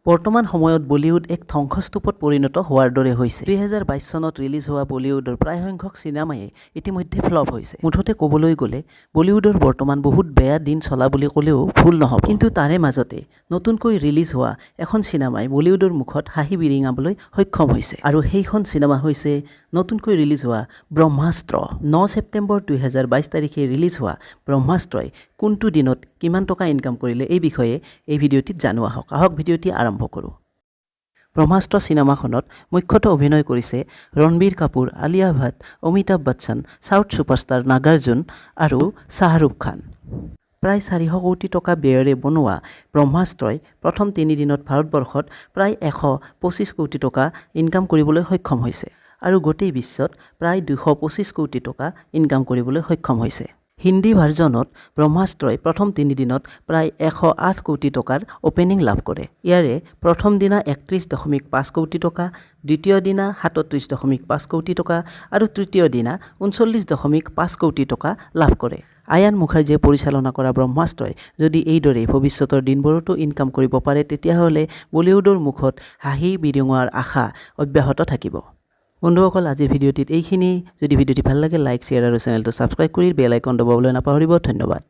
বৰ্তমান সময়ত বলিউড এক ধ্বংসস্তূপত পৰিণত হোৱাৰ দৰে হৈছে 2022 চনত ৰিলিজ হোৱা বলিউডৰ প্ৰায় সংখ্যক চিনেমাই ইতিমধ্যে ফ্লপ হৈছে মুঠতে ক'বলৈ গ'লে বলিউডৰ বৰ্তমান বহুত বেয়া দিন চলা বুলি ক'লেও ভুল নহ'ব কিন্তু তাৰে মাজতে নতুনকৈ ৰিলিজ হোৱা এখন চিনেমাই বলিউডৰ মুখত হাঁহি বিৰিঙাবলৈ সক্ষম হৈছে আৰু সেইখন চিনেমা হৈছে নতুনকৈ ৰিলিজ হোৱা ব্ৰহ্মাস্ত্ৰ 9 ছেপ্টেম্বৰ 2022 তাৰিখে ৰিলিজ হোৱা ব্ৰহ্মাস্ত্ৰই কোনটো দিনত কিমান টকা ইনকাম কৰিলে এই বিষয়ে এই ভিডিঅ'টিত জানোৱা হওক আহক ভিডিঅ'টি আৰম্ভ কৰোঁ ব্ৰহ্মাস্ত্ৰ চিনেমাখনত মুখ্যতঃ অভিনয় কৰিছে ৰণবীৰ কাপুৰ আলিয়া ভাট অমিতাভ বচ্চন সাউথ সুপাৰষ্টাৰ নাগাৰ্জুন আৰু শাহৰুখ খান প্ৰায় 400 কোটি টকা ব্যয়েৰে বনোৱা ব্ৰহ্মাস্ত্ৰই প্ৰথম 3 দিনত ভাৰতবৰ্ষত প্ৰায় 125 কোটি টকা ইনকাম কৰিবলৈ সক্ষম হৈছে আৰু গোটেই বিশ্বত প্ৰায় 225 কোটি টকা ইনকাম কৰিবলৈ সক্ষম হৈছে হিন্দী ভাৰ্জনত ব্ৰহ্মাস্ত্ৰই প্ৰথম 3 দিনত প্ৰায় 108 কোটি টকাৰ ওপেনিং লাভ কৰে ইয়াৰে প্ৰথম দিনা 31.5 কোটি টকা দ্বিতীয় দিনা 37.5 কোটি টকা আৰু তৃতীয় দিনা 39.5 কোটি টকা লাভ কৰে আয়ান মুখাৰ্জীয়ে পৰিচালনা কৰা ব্ৰহ্মাস্ত্ৰই যদি এইদৰে ভৱিষ্যতৰ দিনবোৰতো ইনকাম কৰিব পাৰে তেতিয়াহ'লে বলিউডৰ মুখত হাঁহি বিৰিঙোৱাৰ আশা অব্যাহত থাকিব বন্ধুসকল আজিৰ ভিডিঅ'টিত এইখিনি যদি ভিডিঅ'টি ভাল লাগে লাইক শ্বেয়াৰ আৰু চেনেলটো ছাবস্ক্ৰাইব কৰি বেল আইকন দবাবলৈ নাপাহৰিব ধন্যবাদ